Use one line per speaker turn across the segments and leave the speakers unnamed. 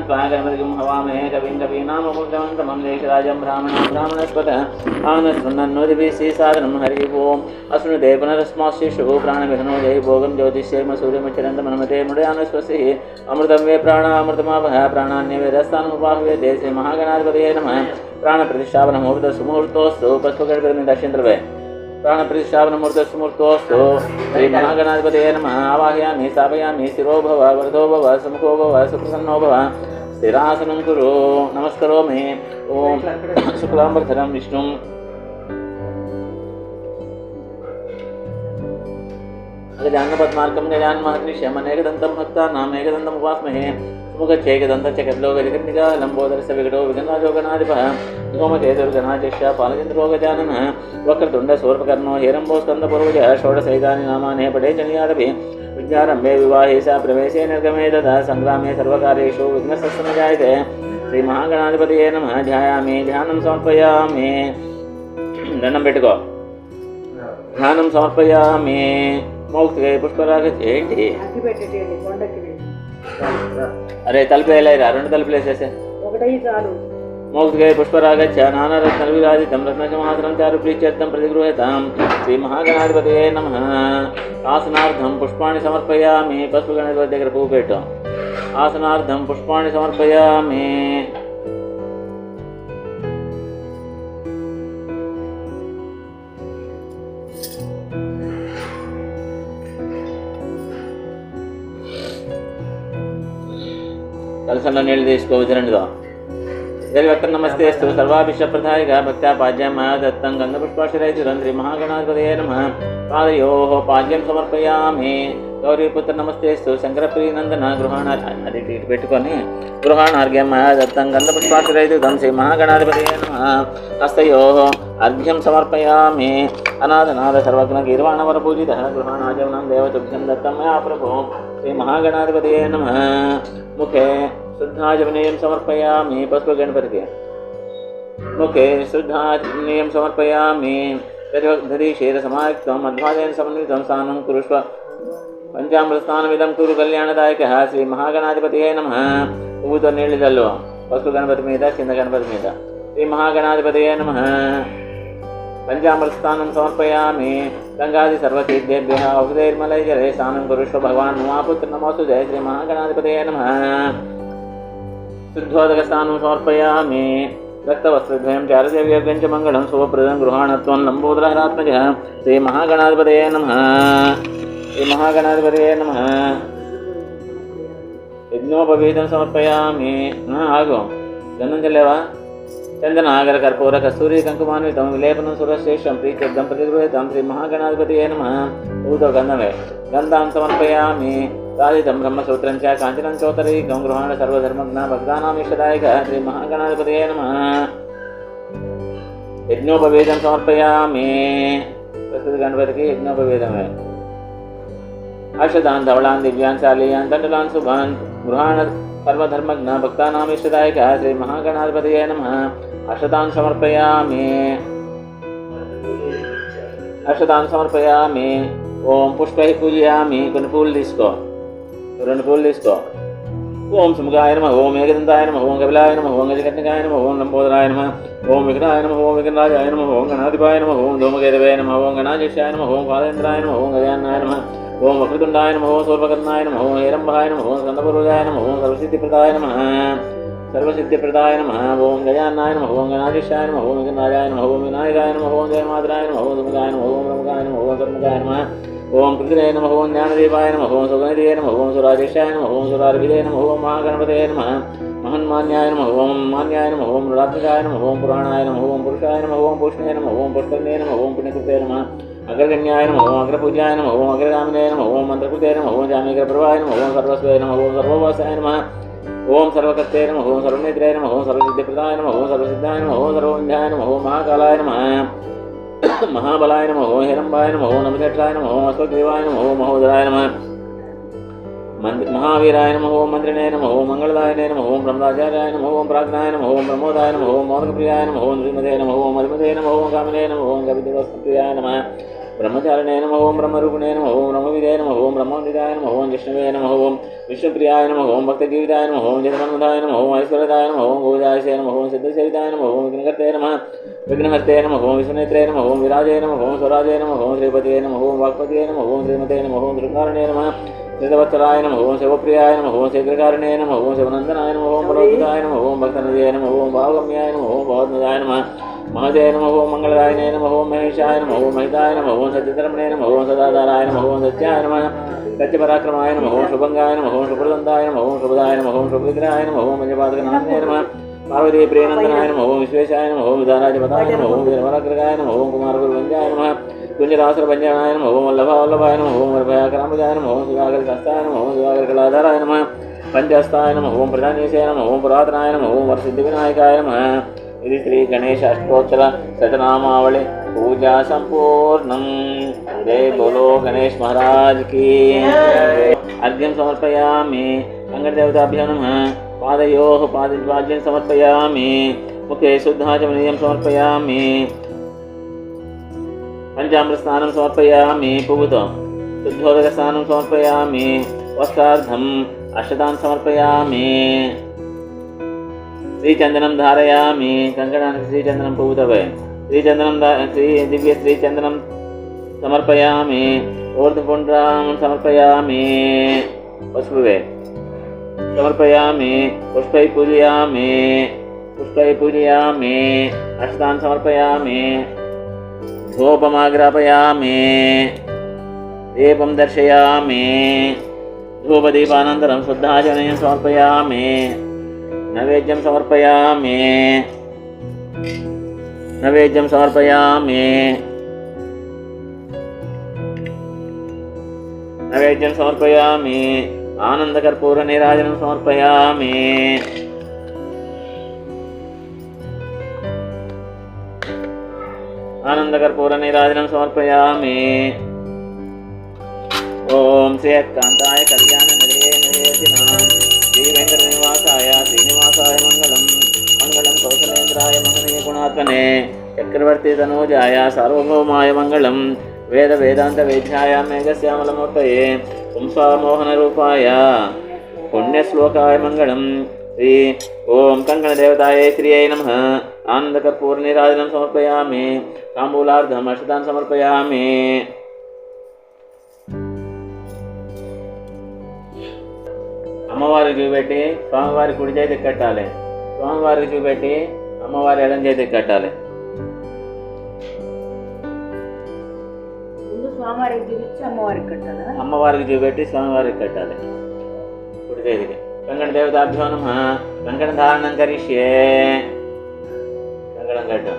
गणपतिं हवामहे कविं कवीनामुपमं देशराजं ब्राह्मणां ब्राह्मणस्पत आनन्दन्नोदिभिः श्रीसागरं हरिः ओम् अस्मृते पुनरस्माशिषु प्राणविघ्नो जय भोगं ज्योतिष्येम सूर्यमचरन्तमनमते मृडयानुस्वसिः अमृतं वे प्राणामृतमावह प्राणान्यवेदस्थानमुपाहवे देशे महागणाधिपतये नमः प्राणप्रतिष्ठापनमुहूर्तसुमुहूर्तोऽस्तु पशुगणपतिं दर्शयन्तर्वे प्राणप्रतिष्ठापनमुहूर्तसुमुहूर्तोऽस्तु श्रीमहागणाधिपतये नमः आवाहयामि स्थापयामि शिरो भव वरदो भव सुमुखो भव सुप्रसन्नो भव स्थिरासनं कुरु नमस्करोमि ॐ शुक्लाम्बरधरं विष्णुं गजाननपद्मार्कं गजाननमहर्निशम् अनेकदन्तं भक्तानाम् एकदन्तम् उपास्महे मुखच्छेकदन्तश्चकल्लोकजगन्निका लम्बोदरस्य विकटो विघ्नाजोगणाधिपः सोमकेतुर्गणाध्यक्ष पालचन्द्रो गजाननः वक्रतुण्डशूर्पकर्णो हिरम्बोस्कन्दपूर्वजः षोडशैतानि नामानि पठे चनियादपि विद्यारम्भे विवाहे च प्रवेशे निर्गमे तथा सङ्ग्रामे सर्वकार्येषु विघ्नस्तस्य न जायते श्रीमहागणाधिपतये नमः ध्यायामि ध्यानं समर्पयामि దండం పెట్టుకో ధ్యానం సమర్పయామి మౌక్తిగా పుష్పరాగతి ఏంటి అరే తలుపు వేయలేరా రెండు తలుపులు వేసేసే మౌక్తిగా పుష్పరాగచ్చ నానారత్నవిరాజితం రత్నసింహాసనం చారు ప్రీత్యర్థం ప్రతిగృహ్యతాం శ్రీమహాగణాధిపతయే నమః ఆసనార్థం పుష్పాణి సమర్పయామి పసుపు గణపతి దగ్గర పువ్వు పెట్టాం ఆసనార్థం పుష్పాణి సమర్పయామి కలసంలో నీళ్ళు తీసుకోవచ్చు రెండుగా జగవత్తం నమస్తే అస్తు సర్వాభిష్టప్రదాయిగా భక్త్యా పాద్యం మయా దత్తం గంధపుష్పాక్షరైతురం శ్రీ మహాగణాధిపతయే నమః పాదయోః పాద్యం సమర్పయామి గౌరీపుత్ర నమస్తే అస్తు శంకరప్రియనందన అది ఇటు పెట్టుకొని గృహాణార్ఘ్యం మయా దత్తం గంధపుష్పాక్షరైతురం శ్రీ మహాగణాధిపతయే నమః హస్తయోః అర్ఘ్యం సమర్పయామి అనాథనాథ సర్వజ్ఞ గీర్వాణవరపూజితః గృహాణాజవనం దేవతుభ్యం దత్తం మయా ప్రభో శ్రీ మహాగణాధిపతయే నమః मुखे शुद्धाजवनेयं समर्पयामि पशु गणपति मुखे शुद्धाजवनेयं समर्पयामि धरीशीरसमायुक्तं मध्वादेन समन्वितं स्नानं कुरुष्व पंचामृतस्नानमिदं कुरु कल्याणदायकः श्री महागणाधिपतये नमः ऊतो नीळिदल्लो पशु गणपति मीद चिन्न गणपति मीद श्री महागणाधिपतये नमः पंचामृतस्नानं समर्पयामि गंगादि सर्वतीर्थेभ्यः औषधैर्मलैजले स्नानं कुरुष्व भगवान् उमापुत्र नमोस्तुते श्री महागणाधिपतये नमः शुद्धोदकस्नानं समर्पयामि रक्तवस्त्रद्वयं चारुदेव्यं च मङ्गलं शुभप्रदं गृहाणत्वं लम्बोदरहरात्मजः श्री महागणाधिपतये नमः श्री महागणाधिपतये नमः यज्ञोपवीतं समर्पयामि आगो गन्नं चलेवा चंदनागर कर्पूर कस्तूरी कंकुमान्वितं विलेपनं सुरश्रेष्ठं प्रीत्यर्थं प्रतिगृह्यतां श्री महागणाधिपतये नमः ऊतो गन्धमे गन्धां समर्पयामि साधितं ब्रह्मसूत्रं च काञ्चनं चोत्तरैकं गृहाण सर्वधर्मज्ञ भक्तानाम् इष्टदायकः श्री महागणाधिपतये नमः यज्ञोपवेदं समर्पयामि प्रस्तुत गणपतिకి यज्ञोपवेदమే अक्षतान् धवलान् दिव्यान् शालीयान् दण्डलान् शुभान् गृहाण सर्वधर्मज्ञ भक्तानाम् इष्टदायकः श्री महागणाधिपतये नमः अक्षतान् समर्पयामि ओम पुष्पैः पूजयामि కొన్ని పూలు తీసుకో రెండు పూలు తీసుకో ఓం సుముఖాయ నమః ఓం ఏకదంతాయ నమః ఓం కపిలాయ నమః ఓం గజకర్ణికాయ నమః ఓం లంబోదరాయ నమః ఓం విఘ్నాయ నమః ఓం విఘ్నరాజాయ నమః ఓం గణాధిపాయ నమః ఓం ధూమకేతవే నమః ఓం గణాధ్యక్షాయ నమః ఓం పాదేంద్రాయ నమః ఓం గజాననాయ నమః ఓం వక్రతుండాయ నమః ఓం శూర్పకర్ణాయ నమః ఓం హేరంబాయ నమః ఓం స్కందపూర్వజాయ నమః ఓం సర్వసిద్ధిప్రదాయ నమః ఓం గజాననాయ నమః ఓం గణాధీశాయ నమః ఓం విఘ్నరాజాయ నమః ఓం వినాయకాయ నమః ఓం జయమాతరాయ నమః ఓం దుర్గాయ నమః ఓం బ్రహ్మకాయ నమః ఓం కర్మకాయ నమః ఓం పృథివే నమః ఓం జ్ఞానదేవాయ నమః ఓం సుగణిదే నమః ఓం సురాధీశాయ నమః ఓం సురార్విదే నమః ఓం మహాగణపతయే నమః महन्मान्याय नमः ओम मान्याय नमः ओम रात्रिकाय नमः ओम पुराणाय नमः ओम पुरुषाय नमः ओम पुष्णे नमः ओम पुष्करणे नमः ओम पुण्यकृते नमः अग्रगण्याय नमः ओम अग्रपूज्याय नमः ओम अग्रगामिने नमः ओम मंत्रकृते नमः ओम जामीकरप्रभाय नमः ओम सर्वस्वे नमः ओम सर्ववासाय नमः ओम सर्वकर्ते नमः ओम सर्वनेत्रे नमः ओम सर्वसिद्धिप्रदाय नमः ओम सर्वसिद्धाय नमः ओम सर्वविद्याय नमः ओम महाकालाय नमः महाबलाय नमः ओम हिरंबाय नमः ओम नमस्काराय नमः ओम अश्वग्रीवाय नमः ओम महोदराय नमः महावीराय नमः ओम मंत्रिणे नमः ओम मंगलदायने नमः ओम ब्रह्मराजाय नमः ओम प्राज्ञाय नमः ओम प्रमोदाय नमः ओम मौनप्रियाय नमः ओम श्रीमते नमः ओम मधुमते नमः ओम कामिने नमः ओम कविदेवप्रियाय नमः ब्रह्मचारिणे नमः ओं ब्रह्मरूपिणे नमः ओं ब्रह्मविदे नमः ओं ब्रह्मविदाय नमः ओं जिष्णवे नमः ओं विष्णुप्रियाय नमः ओं भक्तजीविताय नमः ओं जगन्मन्मथाय नमः ओं ऐश्वर्यदाय नमः ओं गोविदाय नमः ओं सिद्धसेविताय नमः ओं विघ्नकर्ते नमः विघ्नहर्ते नमः ओं विष्णुनेत्रे नमः ओं विराजे नमः ओं स्वराजे नमः ओं श्रीपतिये नमः ओं वाक्पतिये नमः ओं श्रीमते नमः ओं श्रृंगारणे नमः श्रीवत्सलाय नमः ओं शिवप्रियाय नमः ओं शीघ्रकारिणे नमः ओं शिवनन्दनाय नमः ओं बलोद्भुताय नमः ओं भक्तनदये नमः ओं भावगम्याय नमः ओं भवद्मदाय नमः महदे नमः ओं मंगलदायिने नमः ओं महेशाय नमः ओं महिताय नमः ओं सत्यधर्मणे नमः ओं सदाधाराय नमः ओं सत्याय नमः सत्यपराक्रमाय नमः ओं शुभंगाय नमः ओं शुभदन्ताय नमः ओं शुभदाय नमः ओं शुभविग्रहाय नमः ओं मञ्जपादकनाथने नमः पार्वती प्रियनन्दनाय नमः ओं विश्वेशाय नमः ओं विदाराजपदाय नमः ओं वीरवराग्रगाय नमः ओं कुमारगुरुवन्द्याय नमः कुञ्जरासुरभञ्जनाय नमः ओं वल्लभावल्लभाय नमः ओं वरभयाकराम्बुजाय नमः ओं सुधाकरशास्त्राय नमः ओं सुधाकरकलाधाराय नमः पंचहस्ताय नमः ओं प्रधानेशाय नमः ओं पुरातनाय नमः ओं वरसिद्धिविनायकाय नमः। इति श्री गणेश अष्टोत्तर शतनामावली पूजा संपूर्णम। जय बोलो गणेश महाराज की। अर्घ्यं समर्पयामि। अंगदेवताभ्यो नमः। पादयोः पादद्वाज्यं समर्पयामि। मुखे शुद्धाचमनीयं समर्पयामि। पंचामृतस्नानं समर्पयामि। पूतं शुद्धोदकस्नानं समर्पयामि। वस्त्रार्धम् अक्षतान् समर्पयामि। श्रीचंदनं धारयामि। कंकणानि श्रीचंदनं पूतवे। श्रीचंदनं दिव्य श्रीचंदनं समर्पयामि। ऊर्ध्वपुण्ड्रां समर्पयामि। पुष्पवे समर्पयामि। पुष्पै पूजयामि। पुष्पै पूजयामि। अक्षतान् समर्पयामि। धूपमाग्रापयामि। दीपं दर्शयामि। धूपदीपानन्तरं शुद्धाचमनीयं समर्पयामि। नैवेद्यं समर्पयामि। नैवेद्यं समर्पयामि। नैवेद्यं समर्पयामि। आनन्दकर्पूरनीराजनं समर्पयामि। आनन्दकर्पूरनीराजनं समर्पयामि। ओम श्री कांताय कल्याणनिलये निलयेतिनां श्री वेंकटनिवासाय श्रीनिवासाय मंगलम। मंगलम कौशलेन्द्राय महनीय गुणात्मने चक्रवर्ती तनूजाय सार्वभौमाय मंगलम। वेद वेदांत वेद्याय मेघश्यामलमूर्तये पुंसामोहनरूपाय पुण्यश्लोकाय मंगलम। श्री ओम कंकणदेवतायै श्रियै नमः। आनन्दकर्पूरनीराजनं समर्पयामि। ताम्बूलार्धम् अक्षतान् समर्पयामि। అమ్మవారికి చూపెట్టి స్వామివారి కుడి చేతికి కట్టాలి. స్వామివారికి చూపెట్టి అమ్మవారి ఎడం చేతికి కట్టాలి. అమ్మవారికి చూపెట్టి స్వామివారికి కట్టాలి కుడి చేతికి. కంకణ దేవతాభ్యో నమః. కంకణ ధారణం కరిష్యే. కంకణం కట్టు.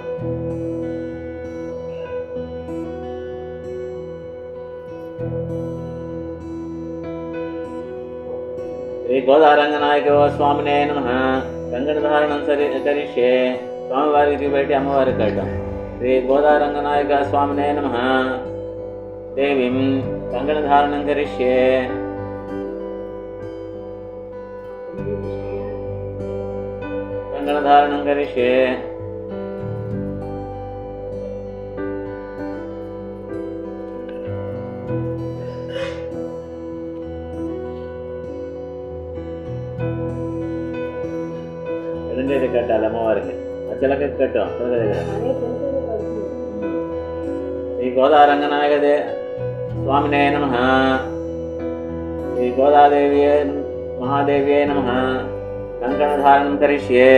श्री गोदारंगनायक स्वामिने नमः। कंकणधारणं करिष्ये। स्वामिवारी చూపెట్టి అమ్మవారికి కట్టడం. श्री गोदारंगनायक स्वामिने नमः। देवीं कंकणधारणं करिष्ये। कंकणधारणं करिष्ये। కట్టాలి అమ్మవారికి. మధ్యలోకి కట్టాం తొలగ దగ్గర. శ్రీ గోదారంగనాయక స్వామినే నమః. శ్రీ గోదాదేవి మహాదేవ్యై నమః. కంకణధారణం కరిష్యే.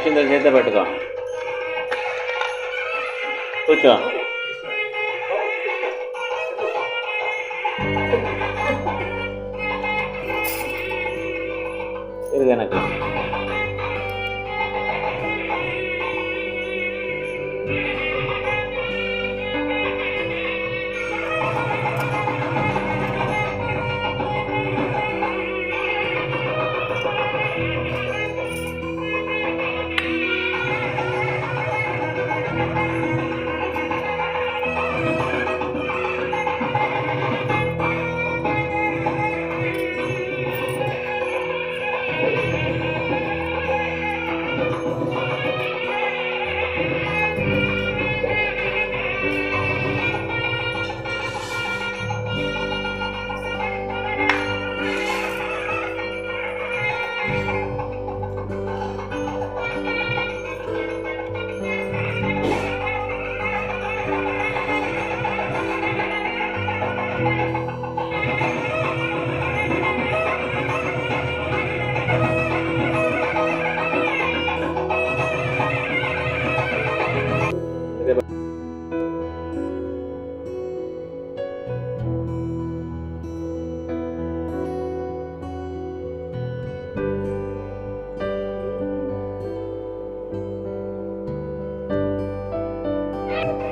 అక్షింతలు చేత పెట్టుకో. కూర్చో. తిరిగినట్టు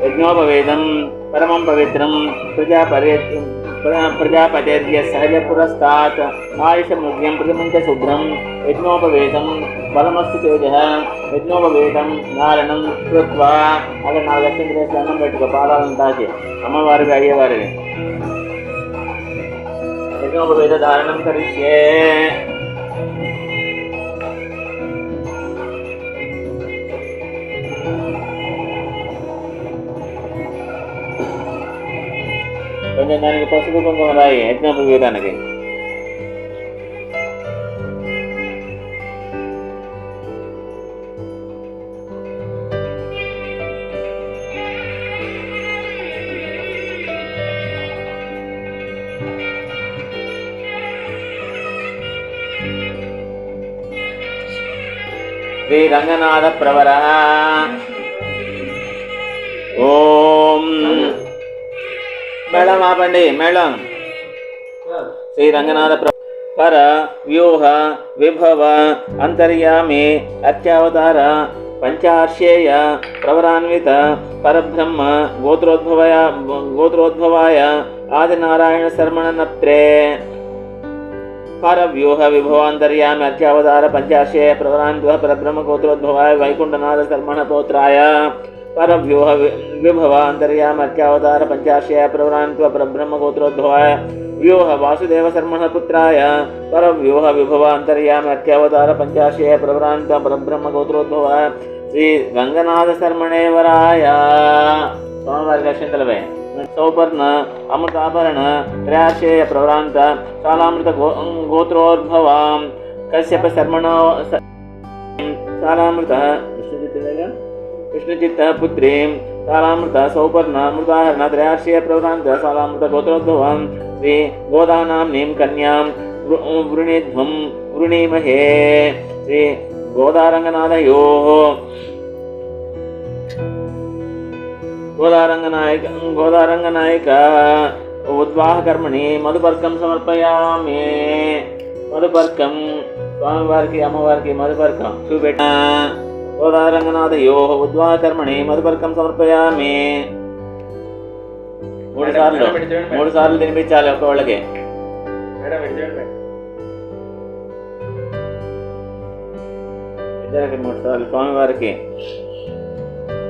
యజ్ఞోపవేదం పరమం పవిత్రం ప్రజాపతిర్య సహజ పురస్తాత్ ఆయుషముగ్యం ప్రతిమంచ శుభ్రం యజ్ఞోపవేదం బలమస్తు తేజ యజ్ఞోపవేదం నారణం కృత్వా. అలా 4 అక్షంతలు స్నానం పెట్టుకో, పాదాలను తాకి అమ్మవారివి అయ్యేవారివి. యజ్ఞోపవేద ధారణం కరిష్యే. కొంచెం దానికి పసుపు కుంకుమ రాయి యజ్ఞోపవేదానికి. శ్రీ రంగనాథ ప్రవర. ఓం మేళం ఆపండి, మేళం. శ్రీ రంగనాథ పర వ్యూహ విభవ అంతర్యామి అత్యావతార పంచార్షేయ ప్రవరాన్విత పరబ్రహ్మ గోత్రోద్భవాయ ఆదినారాయణ శర్మణ నప్త్రే. పరవ్యూహ విభవాంతర్యామి అత్యావతార పంచార్షేయ ప్రవరాన్విత పరబ్రహ్మ గోత్రోద్భవాయ వైకుంఠనాథ శర్మణ పౌత్రాయ. పరవ్యూహ విభవ అంతర్యామి అత్యావతార పంచార్షేయ ప్రవరాన్విత పరబ్రహ్మ గోత్రోద్భవాయ వ్యూహ వాసుదేవ శర్మణ పుత్రాయ. పరవ్యూహ విభవ అంతర్యామి అత్యావతార పంచార్షేయ ప్రవరాన్విత పరబ్రహ్మ గోత్రోద్భవాయ శ్రీ రంగనాథ శర్మణేవరాయ. స్వామివారికి అక్షంతలపై సౌపర్ణ అమృతాభరణ త్రయాశేయ ప్రవరాంత శాలామృత గోత్రోద్భవాం కశ్యప శర్మణో శాలామృత విష్ణుచిత్త పుత్రీం శాలామృత సౌపర్ణ అమృతాహరణ త్రయాశేయ ప్రవరాంత శాలామృత గోత్రోద్భవాం శ్రీ గోదానాంనీం కన్యాం వృణీధ్వం వృణీమహే. శ్రీ గోదారంగనాథయోః గోదారంగనాయక ఉద్వాహ కర్మణి మధుపర్కం సమర్పయామి. మధుపర్కం స్వామివారికి అమ్మవారికి మధుపర్కం చూపెట్ట. గోదారంగనాథయో ఉద్వాహ కర్మణి మధుపర్కం సమర్పయామి. 3 సార్లు తినిపించాలి ఒక్కళ్ళకి. ఇద్దరికి 3 సార్లు స్వామివారికి.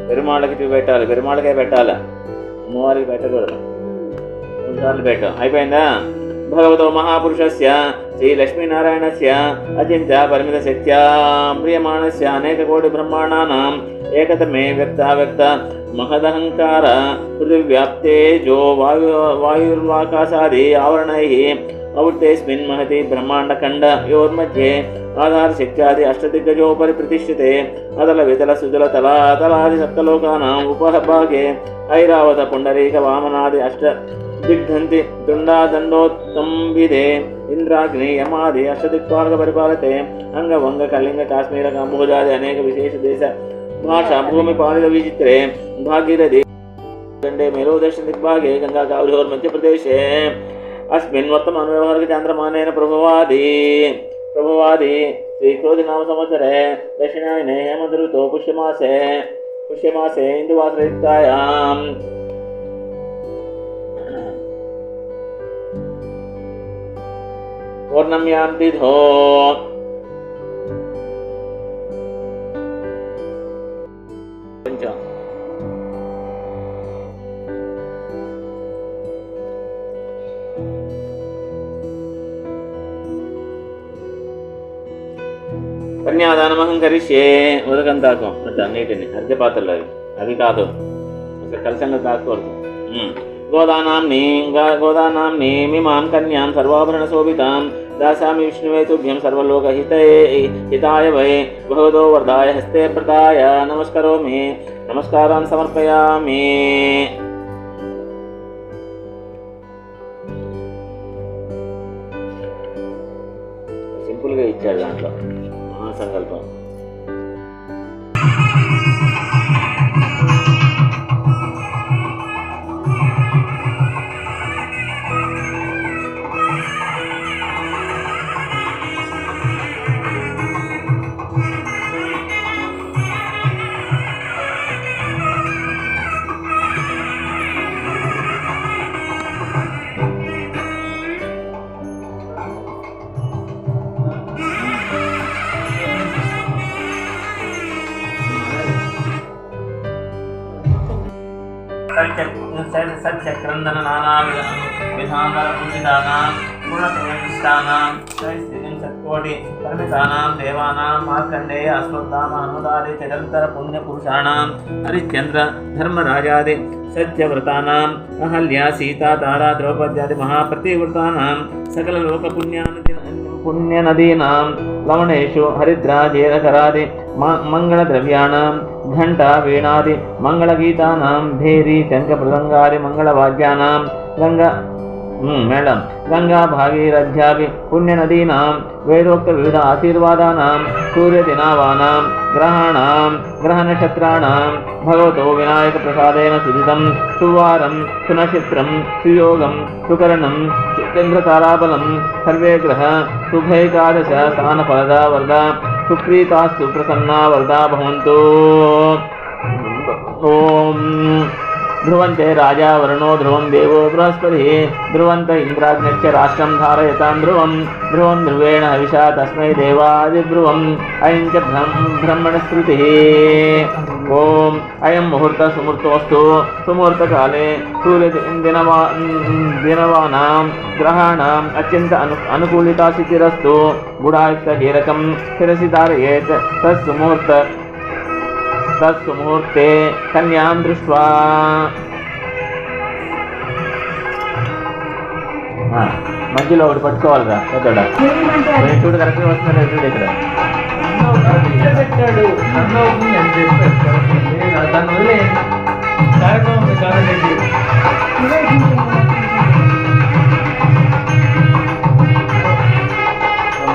పెరుమాళ్ళకి చూపెట్టాలి, పెరుమాళ్ళకే పెట్టాలి, అమ్మవారికి పెట్టకూడదు. 3 సార్లు పెట్టు. అయిపోయిందా? భగవతో మహాపురుషస్య శ్రీ లక్ష్మీనారాయణస్య అచింత్య పరిమిత శక్త్యా ప్రియమాణస్య అనేక కోటి బ్రహ్మాండానాం ఏకతమే వ్యక్తావ్యక్త మహదహంకార పృథివ్యాప్తేజో వాయుర్వాకాశాది ఆవరణైః అవృత్తేస్మిన్ మహతి బ్రహ్మాండఖండ యోర్मध्ये ఆధార శక్త్యాది అష్టదిగ్గజోపరి ప్రతిష్ఠితే అతల వితల సుజల తలాతలాది సప్తలోకానాం ఉపభాగే ఐరావత పుండరీక వామనాది అష్ట దిగ్ధంతి దుండాదండోత్తంబిదే इंद्राग्नि यमादि अष्टदिक्पालक परिपालते अंगवंग कलिंग काश्मीर काम्बोजादि अनेक विशेष देश भाषा भूमि पालित विचित्रे भागीरथी गंडे मेलो दक्षिण दिग्भागे गंगा कावलिहोर मध्य प्रदेशे अस्मिन् वर्तमान व्यवहारिक चांद्रमानेन प्रभवादि श्री क्रोधि नाम संवत्सरे दक्षिणायने हेमंत ऋतौ पुष्यमासे इंदुवासरयुक्तायां पौर्णम्यां तिथौ కన్యాదానమహం కరిష్యే ఉదకం తాకం నీటిని అద్దె పాత్రలు అవి కాదు అసలు కలసంగా తాకూడదు గోదానాంని మిమాం కన్యాం సర్వాభరణ శోభితాం దాసామి విష్ణువే తుభ్యం సర్వలోక హితాయ వై భగవతో వర్ధాయ హస్తే ప్రదాయ నమస్కరోమి నమస్కారాన్ సమర్పయామి. సింపుల్గా ఇచ్చాడు దాంట్లో సంకల్పం. सच्चक्रंदन नाना विधानवर पूजितानां पूर्णतमनिष्ठानां सत्स्थितिं सत्कोटि परमितानां देवानां मार्कण्डेय अश्वत्थाम हनुमदादि चरंतर पुण्य पुरुषाणां हरिश्चंद्र धर्मराजादि सत्यव्रतानां अहल्या सीता तारा द्रौपद्यादि महाप्रतिव्रतानां सकल लोक पुण्यनदीनां लवणेषु हरिद्रा जैरकरादि मंगलद्रव्याणां घंटा वीणादि मंगलगीतानां भेरी शंख मृदंगादि मंगलवाद्यानां गंगा भागीरथ्यादि पुण्यनदीनां वेदोक्त विविध आशीर्वादानां सूर्यदिनावानां ग्रहाणां ग्रहनक्षत्राणां भगवतो विनायक प्रसादेन सुदितं सुवारं सुनक्षत्रं सुयोगं सुकरणं चंद्रताराबलं सर्वे ग्रह शुभैकादश स्थानफलदा वरदा सुप्रीतास्तु प्रसन्ना वरदा भवन्तु. ओम ध्रुवंते राजा वरुणो ध्रुवं देवो बृहस्पतिः ध्रुवंत इंद्राग्निश्च राष्ट्रं धारयतां ध्रुवं ध्रुवेण हविषा तस्मै देवादिध्रुवम् अयं च ब्रह्मणस्मृतिः. ओम अयं मुहूर्तः सुमुहूर्तोऽस्तु सुमुहूर्तकाले सूर्यदिनवानां ग्रहाणाम् अत्यन्त अनुकूलिता स्थितिरस्तु. गुडायुक्तहीरकं शिरसि धारयेत् तत्सुमुहूर्ते कन्यां दृष्ट्वा మధ్యలో ఒకటి పట్టుకోవాలిరా పెద్దోడా చూడు కరెక్ట్గా వస్తున్నా చూడు ఇక్కడ దాన్ని వదిలే కార్యక్రమం ఉంది కావాలండి.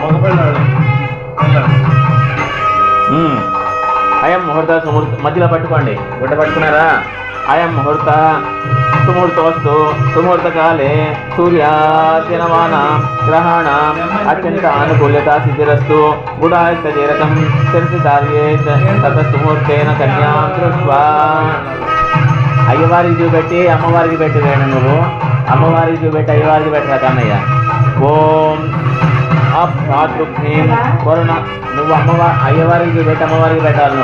మగపిల్లాడు అయం ముహూర్త సుముహూర్త మధ్యలో పట్టుకోండి గుడ్డ పట్టుకున్నారా. అయం ముహూర్త సుముహూర్తోస్తు సుముహూర్తకాలే సూర్యాదినవానాం గ్రహాణాం అత్యంత అనుకూల్యతా సిద్ధిరస్తు. గుడాయుక్తజీరకం శిరసి ధార్యేత్ తతస్సుముహూర్తేన కన్యాం దృష్ట్వా. అయ్యవారికి చూపెట్టి అమ్మవారికి పెట్టి వేణు నువ్వు అమ్మవారికి చూపెట్టి అయ్యవారికి పెట్టరా కన్నయ్య. ఓం అభ్రాతృఘ్నీం వరుణ నువ్వు అయ్యవారికి చూపెట్టి అమ్మవారికి పెట్టాలి.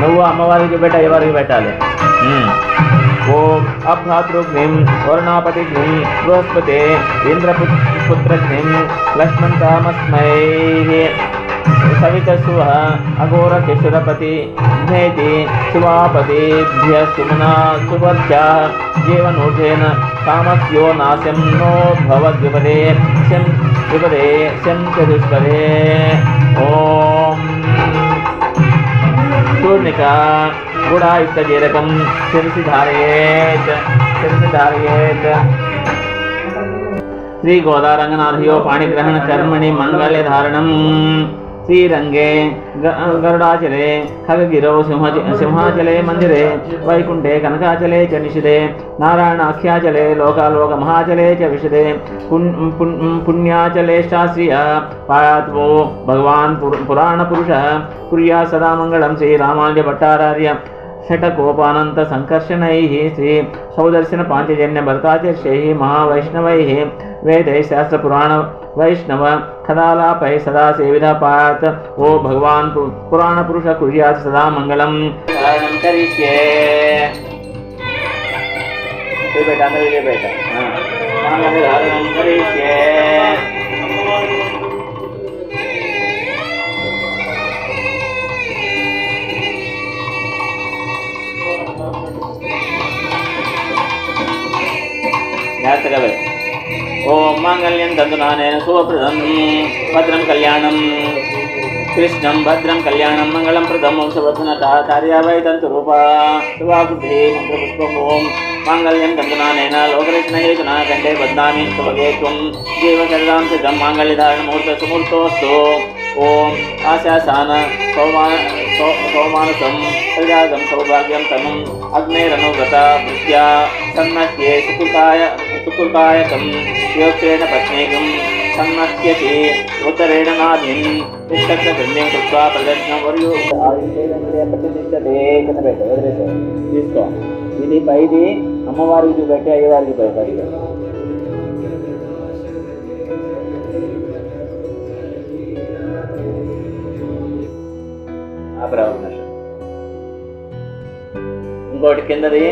నువ్వు అమ్మవారికి పెట్టి అయ్యవారికి పెట్టాలి. ఓం అభ్రాతృఘ్నీం వరుణాపతిఘ్నీం బృహస్పతే ఇంద్రపుత్రఘ్నీం లక్ష్మణామస్మై సవితసువ అఘోర శిశురపతి ఘ్నేతి శివాపతిభ్య సుమనా సువర్చా జీవనూర్ధేన కామస్యో నాశం నో భవద్విపదే శం చతుష్పదే. ఓం శూర్ణికా గుడాయుక్తజీరకం శిరసి ధారయేత్ శ్రీ గోదారంగనాథయో పాణిగ్రహణ కర్మణి మంగళ ధారణం శ్రీరంగే గరుడాచలే ఖగగిరౌ సింహాచలే మందిరే వైకుంఠే కనకాచలే చ నిషిదే నారాయణాఖ్యాచలే లోకాలోక మహాచలే చ విశదే పుణ్యాచలే శాస్త్రీయ పాయాత్వో భగవాన్ పురాణ పురుష కుర్యా సదా మంగళం శ్రీరామానుజ భట్టాచార్య షటకోపానంత సంకర్షణైః శ్రీ సౌదర్శన పాంచజన్య భరతాచర్యైః మహావైష్ణవైః వేదైః శాస్త్ర పురాణ వైష్ణవ కథాలాపై సదా సేవిత పాత్ ఓ భగవాన్ పురాణ పురుష కుర్యాత్ సదా మంగళం ధారణం కరిష్యే బేటా అందరూ బేటా ధారణం కరిష్యే జాగ్రత్తగా ఓం మాంగళ్యం తంతునానేన శుభప్రదం భద్రం కళ్యాణం కృష్ణం భద్రం కళ్యాణం మంగళం ప్రదం వంశవర్ధన కార్యావై తంతురూపా శుభాబుద్ధి మంత్రపుష్పం ఓం మాంగళ్యం తంతునానేన లోకరచన హేతునా కంఠే బద్నామి శుభగే త్వం జీవశరదాం సిద్ధం మాంగళ్యధారణ ముహూర్త సుమూర్తోస్తు ఓం ఆశాసాన సౌమానసం ప్రజాగం సౌభాగ్యం తమం అగ్నేరనువ్రత భృత్యా సన్నహ్యే సుకృతాయకం యోక్తేన పత్నేకం సన్నహ్యతి ఉత్తరేణ నాభిం తిష్టక్ష గృహ్యం కృత్వా ప్రదర్శనం మరియు తీసుకో ఇది పైది అమ్మవారికి చూపెట్టి అయ్యవారికి పైపడిగా ఇంకోటి కిందది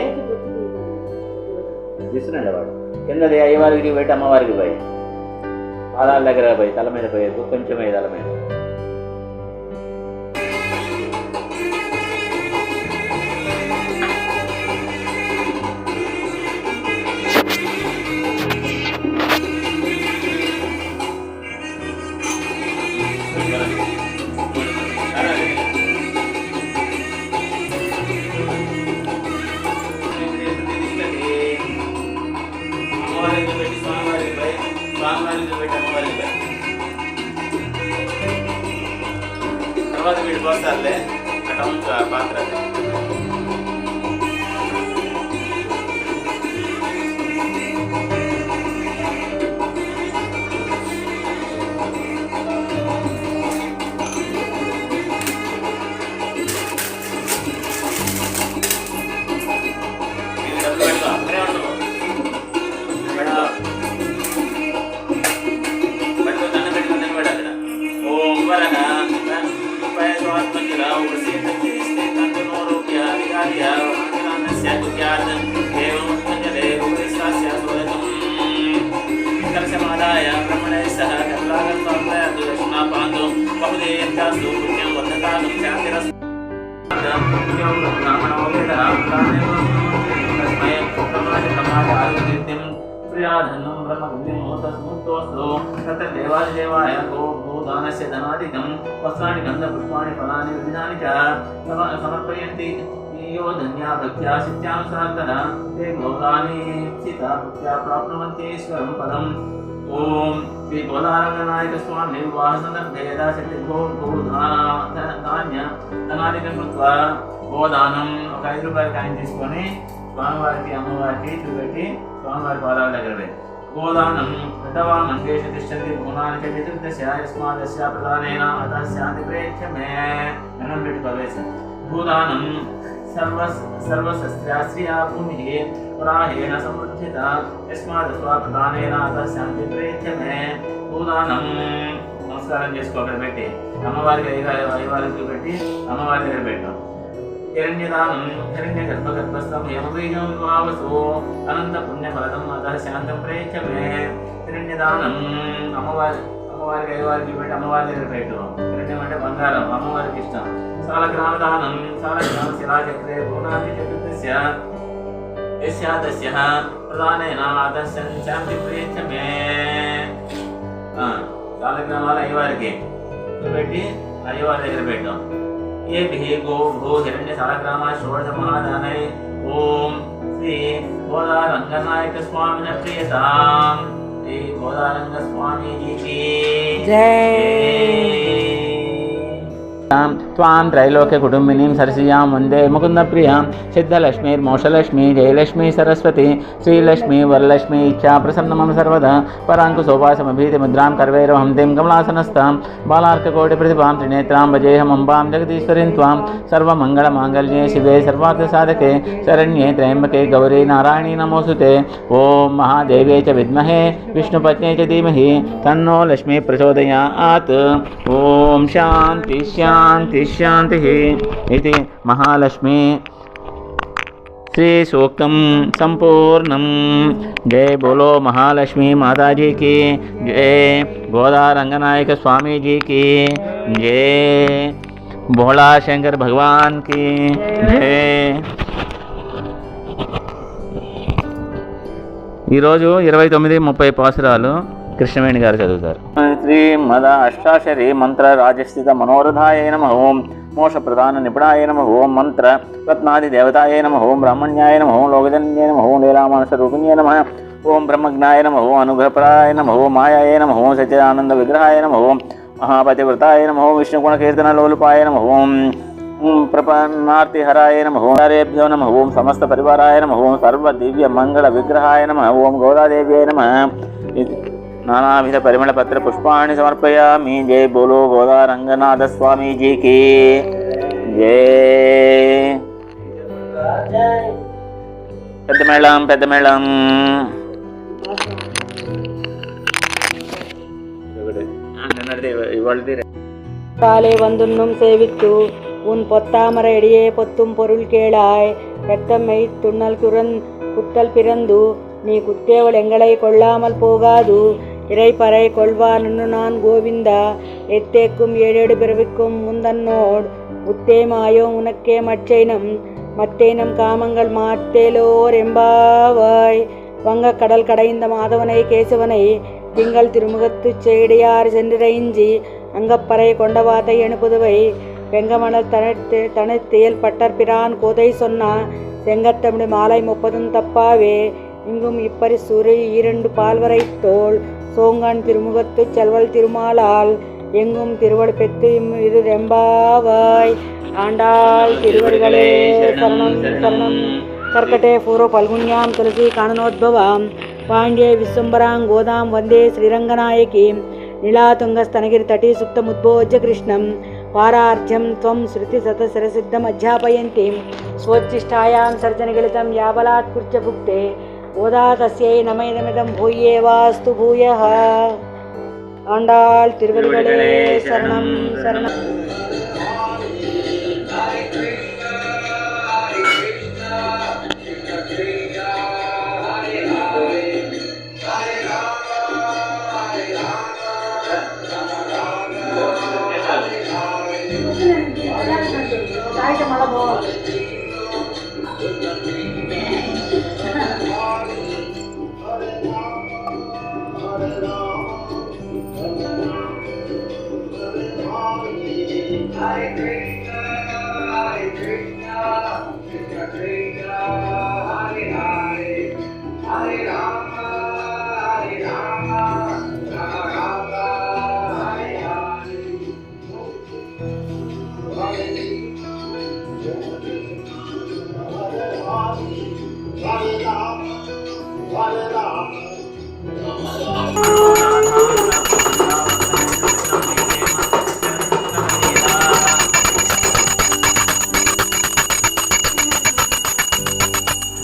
తీసుకురండి వాడు కిందది అయ్యవారికి పెట్టి అమ్మవారికి పోయి పాదాల దగ్గర పోయి తల మీద పోయేది కొంచెం తల మీద తర్వాత వీడి పోస్తారులే అక్కడ పాత్ర దేవాదిదేవాయ గోదానస్య ధనాదికం వస్త్రాన్ని గంధ పుష్పాణి ఫలాని విధాని చ సమర్పయంతి यो धन्या भक्त्या सिद्ध्यानुसारतः ते भोगानि चिता भक्त्या प्राप्नुवन्ति ईश्वरं पदम् ओम श्री गोदारंगनायक स्वामी विवाह संदर्भे यथाशक्ति ధనాదికం కృత్వా గోదానం ఒక 5 రూపాయల కాయిన్ తీసుకొని స్వామివారికి అమ్మవారికి చూపెట్టి స్వామివారి పాదాల దగ్గర పెట్టి గోదానం అథవా మంగేష తిష్టంతి గుణాని చతుర్దశ యస్మాదస్య ప్రధానేన అతః శాంతి ప్రేక్షమే అన్నం పెట్టి ప్రవేశం భూదానం सर्वशस्त्रास्त्रिया भूमिः पुराहेण समृद्धिता यस्मादस्वा प्रधानेन अतः शांति प्रेक्षमे భూదానం నమస్కారం చేసుకో అక్కడ పెట్టి అమ్మవారికి అయ్యవారికి పెట్టి అమ్మవారి దగ్గర పెట్టాం హిరణ్యదానం హిరణ్య గర్భగర్భస్థం హేమబీజం వివావసు అనంత పుణ్యఫలదం అతः శాంతం ప్రేక్షమే హిరణ్యదానం అమ్మవారికి అయ్యవారికి పెట్టి అమ్మవారి దగ్గర పెట్టు హిరణ్యం అంటే బంగారం అమ్మవారికి ఇష్టం సాలగ్రామదానం సాలగ్రామశిలాచక్రే పూర్ణాది చతుర్దశ్య యస్యా తస్యః ప్రధానేన అతః శాంతి ప్రేక్షమే సాలగ్రామాలు అయ్యవారికి పెట్టి అయ్యవారి దగ్గర పెట్టాం ఏ గో భూ హిరణ్య సాలగ్రామ షోడశ మహాదానై ఓం శ్రీ గోదారంగనాయక స్వామిన ప్రియతాం श्री गोदारंग स्वामी जी की
जय।
त्वां त्रैलोक्य कुटुंबिनीं सरसिजां वन्दे मुकुन्दप्रियां सिद्धलक्ष्मीर्मोक्षलक्ष्मी जयलक्ष्मी सरस्वती श्रीलक्ष्मी वरलक्ष्मी इच्छा प्रसन्नमं सर्वदा पराङ्कुशोपासमभीतिमुद्रां कर्वैरवहं दें कमलासनस्तां बालार्ककोटिप्रतिभां त्रिनेत्रां भजेऽहम् अम्बां जगदीश्वरीं त्वां सर्वमङ्गलमाङ्गल्ये शिवे सर्वार्थसाधके शरण्ये त्र्यम्बके गौरी नारायणी नमोऽस्तुते। ॐ महादेव्यै च विद्महे विष्णुपत्न्यै च धीमहि तन्नो लक्ष्मी प्रचोदयात्। ॐ शान्ति शांति शांति इति महालक्ष्मी श्री सूक्तम संपूर्णम। जय बोलो महालक्ष्मी माता जी की जय, गोदा रंगनायक स्वामी जी की जय, भोला शंकर भगवान की जय। ఈరోజు 29-30 పాసురాలు కృష్ణవేణి గారు చదువుతారు. శ్రీ మద అష్టాక్షరి మంత్ర రాజస్థిత మనోరథాయ నమః ఓం మోక్ష ప్రధాన నిపుణాయ నమః ఓం మంత్ర రత్నాది దేవతాయ నమః ఓం బ్రహ్మణ్యాయ నమః ఓం లోకజన్యాయ నమః ఓం లీలామానస రూపిణ్యాయ నమః ఓం బ్రహ్మజ్ఞాయ నమః ఓం అనుగ్రహపరాయ నమః ఓం మాయాయ నమః ఓం సచ్చిదానంద విగ్రహాయ నమః ఓం మహాపతివ్రతాయ నమః ఓం విష్ణుగుణ కీర్తన లోలుపాయ నమః ఓం ప్రపన్నార్తిహరాయ నమః ఓం హరేభ్యో నమః ఓం సమస్త పరివారాయ నమః ఓం సర్వ దివ్య మంగళ విగ్రహాయ నమః ఓం గోదాదేవ్యై నమః। नानाविध परिमल पत्र पुष्पाणि समर्पयामि। जय बोलो गोदा रंगनाथ स्वामी जी की जय। పెద్ద మేళం
காலை வந்துண்ணும் சேவித்து உன் பொத்தாமர எடியே பொத்தும் பொருள் கேளாய் பெத்தம்மை துண்ணல் குத்தல் பிறந்து நீ குத்தேவள் எங்களை கொள்ளாமல் போகாது இறைப்பறை கொள்வான்னு நான் கோவிந்தா எத்தேக்கும் ஏழேடு பிறவிக்கும் முந்தன்னோடு உத்தே மாயோ உனக்கே மற்றேனம் காமங்கள் மாத்தேலோர் எம்பாவாய். வங்க கடல் கடைந்த மாதவனை கேசவனை திங்கள் திருமுகத்து செய்டியார் சென்றிரைஞ்சி அங்கப்பறை கொண்டவாத்தை அனுப்புதுவை வெங்கமணல் தனத்தேல் பட்டற்பிரான் கோதை சொன்னா செங்கத்தமிழ் மாலை 30 தப்பாவே இங்கும் இப்பரிசூரை 2 பால்வரை தோல் சோங்கான் திருமுகத்து செல்வல் திருமாலால் எங்கும் திருவள் பெத்து இது ரெம்பாவாய். ஆண்டாள் திருவடிகளே சரணம் சரணம். கர்க்கटे पूर्व पल्गुन्यां तुलसी काननोद्भवां पाण्ड्ये विश्वम्बरां गोदां वन्दे श्रीरङ्गनायकीं नीलातुङ्गस्तनगिरितटी सुप्तमुद्भोज्य कृष्णं पारार्ध्यं त्वं श्रुतिशतशिरसिद्धम् अध्यापयन्तीं स्वोच्छिष्टायां सर्जनगलितं याबलात् कुर्च भुक्ते गोदा तस्यै नमैदमिदं भूयेवास्तु भूयः. आण्डाள் திருவடிகளே சரணம் சரணம்.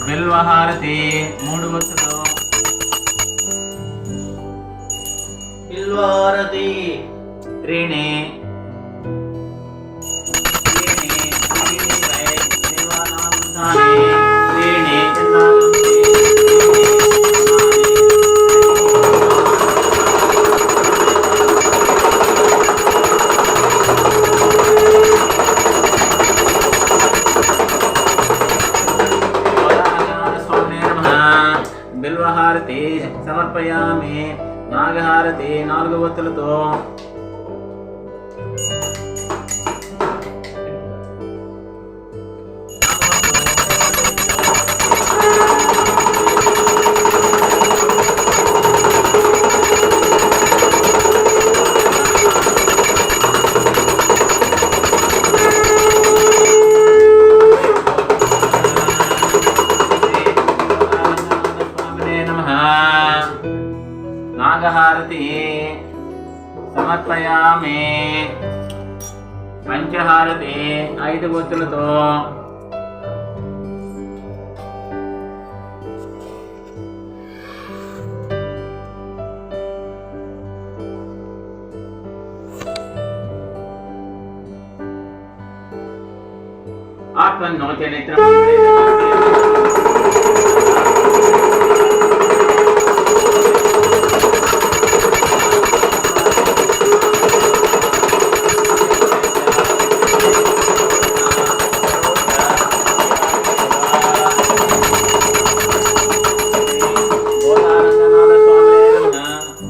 బిల్వహారతి 3 వత్తులు. బిల్వహారతి త్రీణి బిల్వహారతి సమర్పయామి. నాగహారతి 4 వత్తులతో. సమర్పయామి. పంచహారతి 5 ఒత్తులతో ఆత్మన్నోతే నేత్రం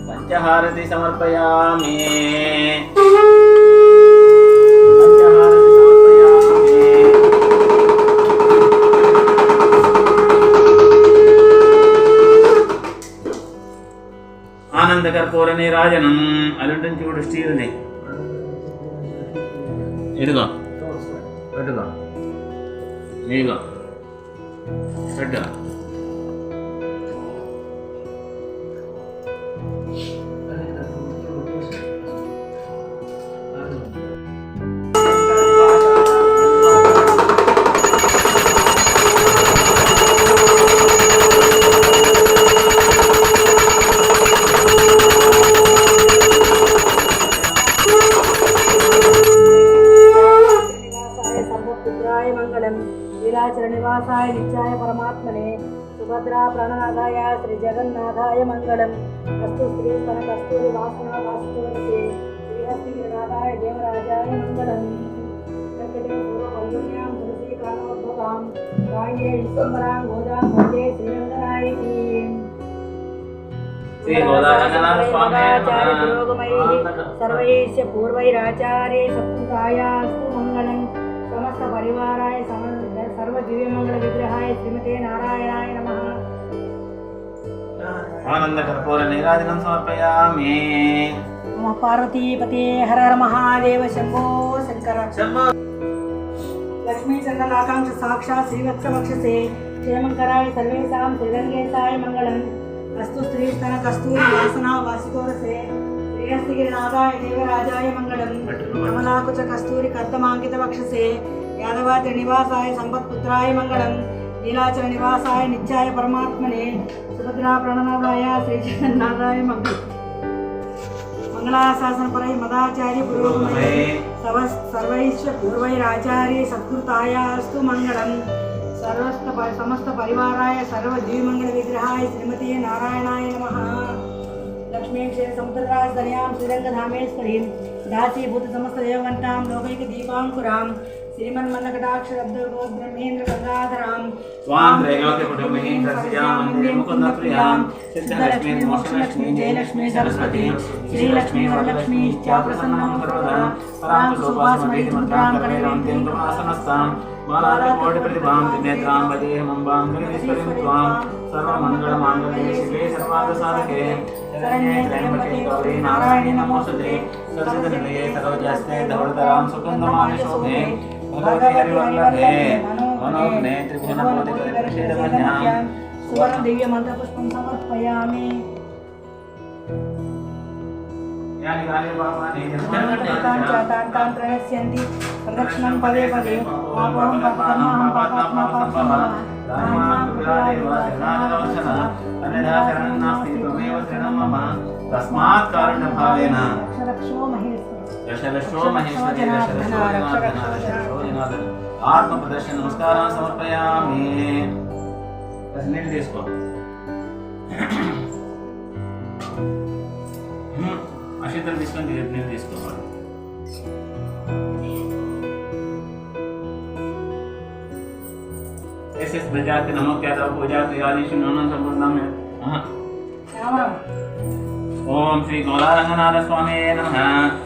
పంచహారతి సమర్పయామి. ఆనంద కర్పూర నీరాజనం అలుంటుంది చూడు స్టీల్ది. ఇదిగో పెట్టుకో, ఇదిగో పెట్టు.
శ్రీనివాసాయ నిత్యాయ పరమాత్మనే సుభద్రా ప్రణనాథాయ శ్రీ జగన్నాథాయ మంగళం. అస్తు శ్రీ స్తన కస్తూరి వాసన వాసుదేవతే శ్రీహస్తినాథాయ దేవరాజాయ మంగళం. పూర్వపల్లున్యాం తులసీ కాలోద్భవాం కాళ్యే విశ్వంబరాం గోదాం వందే శ్రీరంగనాయకీ.
శ్రీ గోదారంగనాథ స్వామి
సర్వైశ్య పూర్వైరాచార్యే సత్కృతాయాస్తు మంగళం. సమస్త పరివారాయ సర్వ దివ్యమంగళ విగ్రహాయ శ్రీమతే నారాయణాయ నమః.
ఆనంద కర్పూర నీరాజనం సమర్పయామి.
నమో పార్వతీపతే హర హర మహాదేవ శంభో శంకర. లక్ష్మీ చంద్రనాకాంక్ష సాక్షాత్ శ్రీవత్సవక్షసే క్షేమంకరాయ సర్వేషాం శ్రీరంగేశాయ మంగళం. అస్తు శ్రీ స్తన కస్తూరి వాసన వాసికోరసే శ్రీహస్తిగిరినాథాయ దేవరాజాయ మంగళం. కమలాకుచ కస్తూరి కర్దమాంకిత వక్షసే యాదవాద్రి నివాసాయ సంపత్పుత్రాయ మంగళం. నీలాచల నివాసాయ నిత్యాయ పరమాత్మనే సుభద్రా ప్రణనాథాయ శ్రీ జగన్నాథాయ మంగళం. మంగళాశాసనపరై మదాచార్య పురోగమై సర్వైశ్వ పూర్వైరాచార్య సత్కృతాయాస్తు మంగళం. సమస్త పరివారాయ సర్వ జీవమంగళ విగ్రహాయ శ్రీమతే నారాయణాయ నమః. లక్ష్మీక్షేర సముద్రరాజధన్యాం శ్రీరంగధామేశ్వరీం దాసీభూత సమస్త దేవవంతాం లోకైక దీపాంకురాం శ్రీమన్మన్నకటాక్షరబ్ధేంద్ర గంగాధరాం
స్వాం త్రైలోక్య కుటుంబినీం సస్యాం వందే ముకుంద ప్రియాం సిద్ధలక్ష్మీ మోక్షలక్ష్మీ జయలక్ష్మీ సరస్వతి శ్రీలక్ష్మీ వరలక్ష్మీ ఇత్యాప్రసన్నం సర్వదా పరాం సుపాసమేతి మంత్రాం కరేరంతిం గుణాసనస్తాం బాలాకోటి ప్రతిభాం త్రినేత్రాం వదేహమంబాం జగదీశ్వరీం త్వాం సర్వమంగళమాంగళ్యే శివే సర్వార్థసాధకే శరణ్యే త్రయంబకే గౌరీ నారాయణి నమోస్తుతే సరస్వతీనిలయే సరోజాస్తే ధవళధరాం సుగంధమాని శోభే భగవతి హరివల్లభే మనోజ్ఞే త్రిభువనకోటికరిషేదమన్యాం
సువర్ణ దివ్య మంత్రపుష్పం సమర్పయామి.
యాని గాని భావాని
తాన్ ప్రణశ్యంతి ప్రదక్షిణం పదే పదే పాపం పాపకర్మహం పాపాత్మా పాపసంభవ రామాం కృపయాదేవ శరణాగతవత్సల అన్యథా శరణం నాస్తి త్వమేవ శరణం మమ తస్మాత్ కారుణ్యభావేన రక్షో మహేశ్వర
రక్షరక్షో మహేశ్వరి రక్షరక్షో జనార్దన ఆత్మ ప్రదర్శన నమస్కారం సమర్పయామి. నీళ్ళు తీసుకో. అక్షింతలు తీసుకొని నీళ్ళు తీసుకోవాలి. एस प्रजाति नमो क्या पूजा क्रियादिषु नूनं संपूर्णं ओम श्री गौरारंगनाथ स्वामी नमः.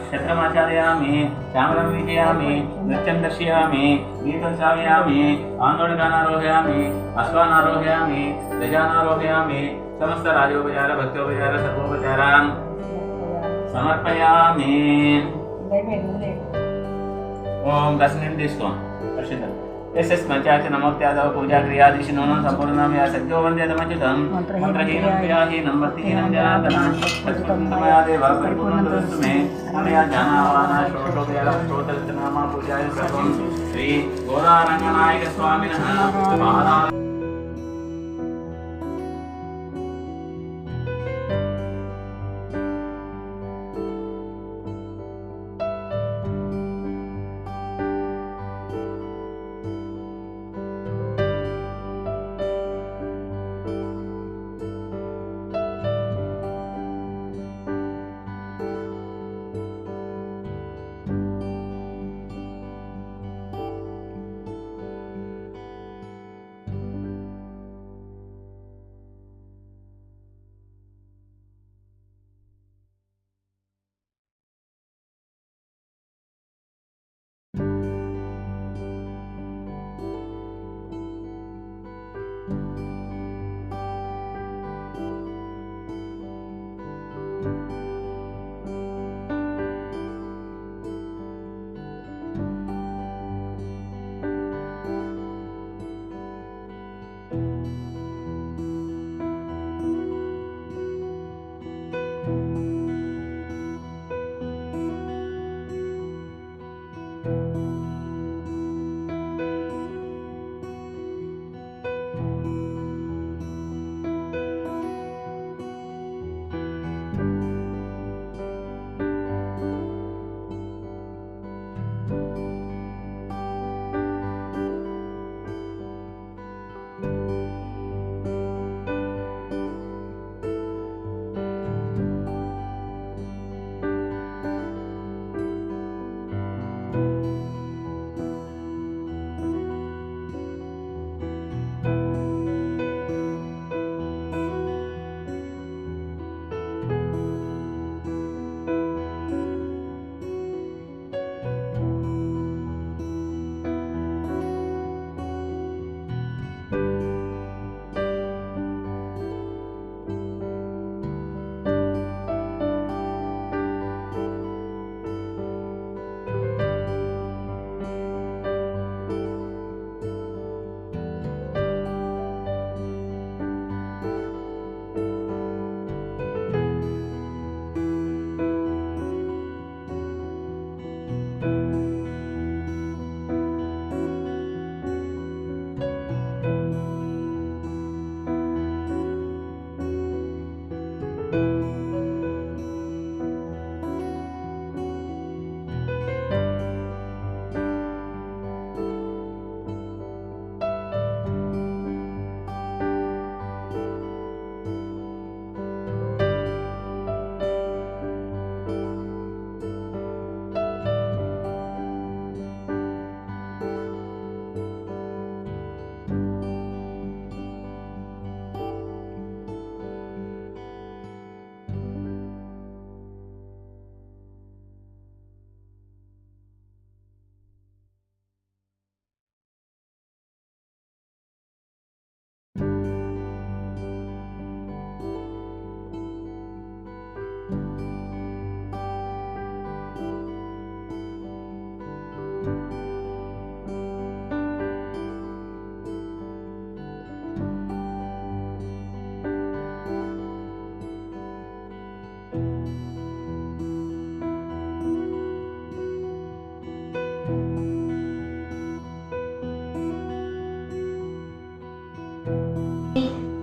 छत्रमाचार्यामि श्यामलं वीजयामि नृत्यं दर्शयामि गीतं श्रावयामि आन्दोलनारोहयामि अश्वानारोहयामि गजानारोहयामि समस्त राजोपचार भक्तोपचार सर्वोपचारान् समर्पयामि. ओम 10 मिनट తీసుకో. यस्मचाच नमोत्यादव पूजा क्रियादिशिनो संपूर्णं या सद्यो वन्द्यतमच्युतं मन्त्रहीनं क्रियाहीनं भक्तिहीनं जनार्दनं तत्पुण्यमया देव परिपूर्णन्तु मे मया ज्ञानावाना श्रोतोदयश्रोतरत्नामा पूजाय सर्वं श्री गोदारङ्गनायक स्वामिनः पादाः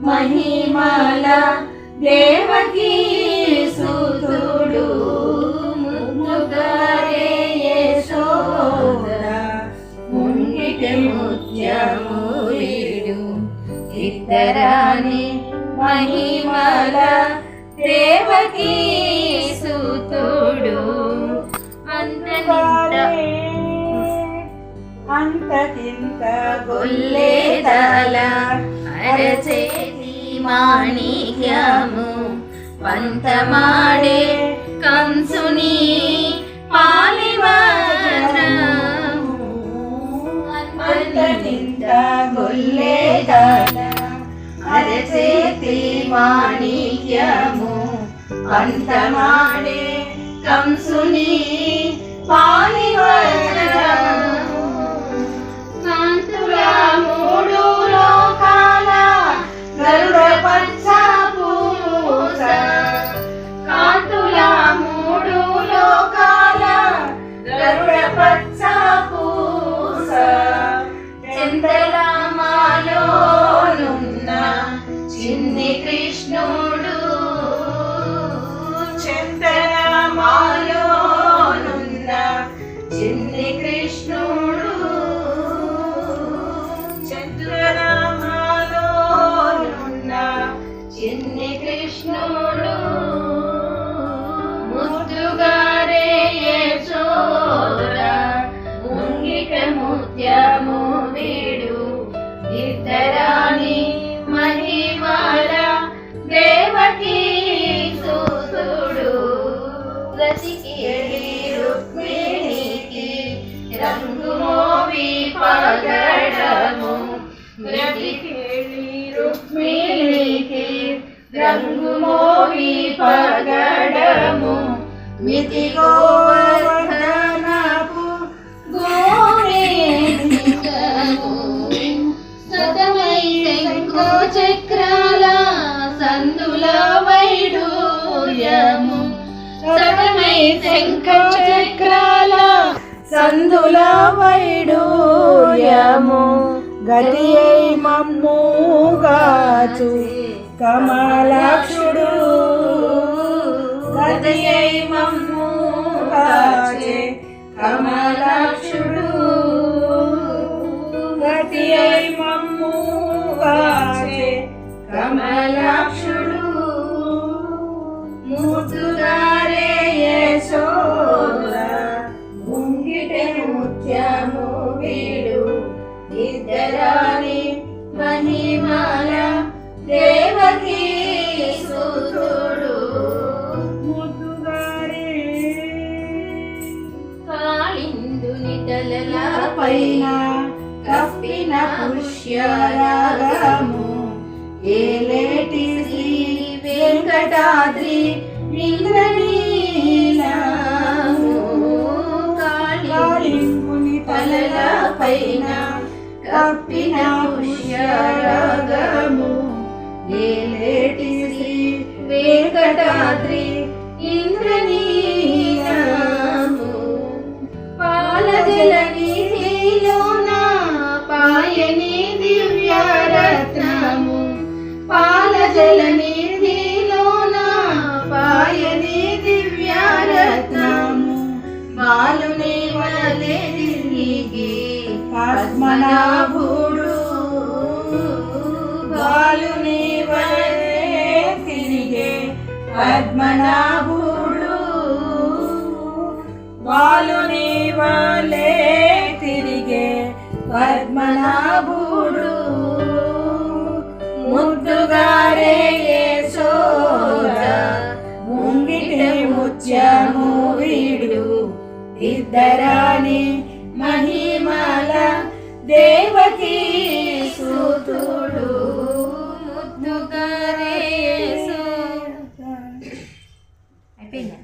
మహిమల దేవకీ సుతుడు ముగ్గురే యశోద ముంగిటి ముత్యముడు ఇద్దరాని మహిమల దేవకీ సుతుడు అంతకింత గొల్లేదల అరచేతి మాణిక్యము పంతమాడే కంసుని పాలివజ్రము అంతకింత గొల్లేదల అరచేతి మాణిక్యము పంతమాడే కంసుని పాలివజ్రము కాంతు కృష్ణుడు చంద్రనామాలోనున్న చిన్ని కృష్ణుడు ముద్దుగారే యశోద ముంగిట ముత్యము వీడు ఇద్దరాని మహిమాల దేవకీ సూతుడు రసికేళి రుక్మిణికి రంగు మోవి పగడము రసికేళి రుక్మిణికి రంగు మోవి పగడము మితి గోవర్ధనపు గోమేధికము సతమై శంఖో చక్రాల సందుల వైడూర్యము సతమై శంఖో చక్రాల
సందుల వైడూర్యము గతి అయి మమ్ముగాచు కమలాక్షుడు గతి అయి మమ్ముగాచే కమలాక్షుడు గతి అయి మమ్ముగాచే కమలాక్షుడు ముద్దుగారే యశోద ముంగిట ముత్యము వీడు ఇద్దరాని మహిమాల దేవకీ సూతుడు ముద్దుగారే కాళిందుని తలల పైన కప్పిన పుష్యరాగము ఏలేటి శ్రీ వెంకటాద్రి ఇంద్రనీలము కాళిందుని తలల పైన కప్పిన పుష్యరాగము ఏలేటి శ్రీ వెంకటాద్రి ఇంద్రనీలము పాలజల నిధిలోన పాయని దివ్యరత్నము పాలజల నిధిలోన పాయని దివ్యరత్నము బాలుని వలె తిరిగి పద్మనాభుడు బాలుని వలె తిరిగే పద్మనాభుడు బాలుని వలె తిరిగే పద్మనాభుడు ముద్దుగారే యశోద ముంగిటి ముత్యము వీడు ఇద్దరాని మహిమల దేవకీ సూతుడు ముద్దుగారే యశోద అయిపోయిందా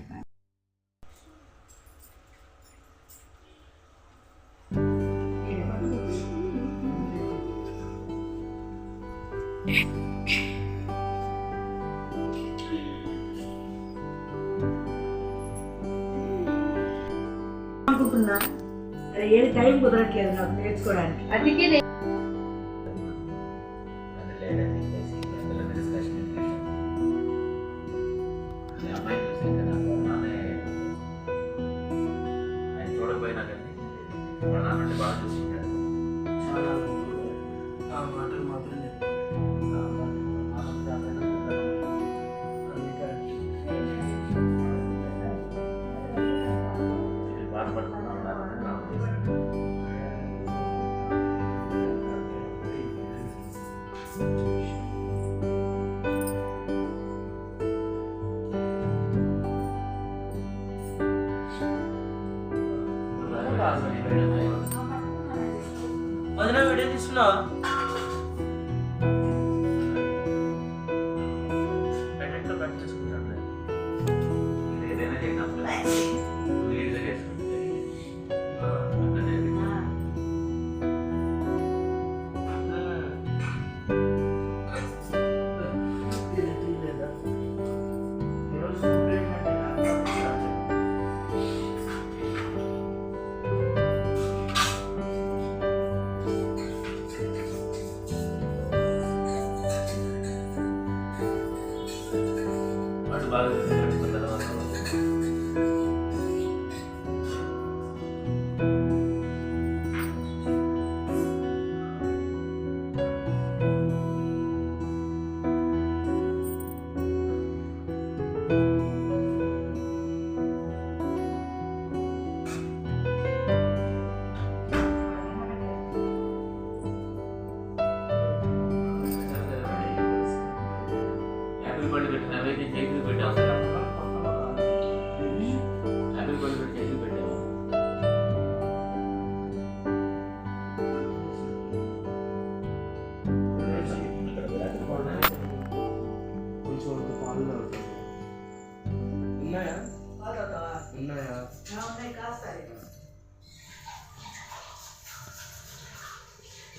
అనుకుంటున్నా ఏది టైం కుదరట్లేదు నాకు నేర్చుకోవడానికి
అందుకే
చూడకపోయినా కానీ వాళ్ళ నాన్న బాగా చూసింటాడు.
ఆ మాటలు మాత్రం
బాధపడుతున్నాను
వదిన వీడియో తీసుకున్నావా? పెట్టెట్లో కట్ చేసుకుంటాను.
ఏదైనా చేయనప్పుడు లీడ్గా చేసుకుంటే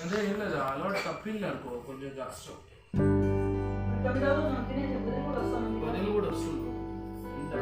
అదే ఏం లేదు అలవాటు తప్పింది అనుకో కొంచెం కష్టం వదిలి కూడా వస్తుంది ఉంటా.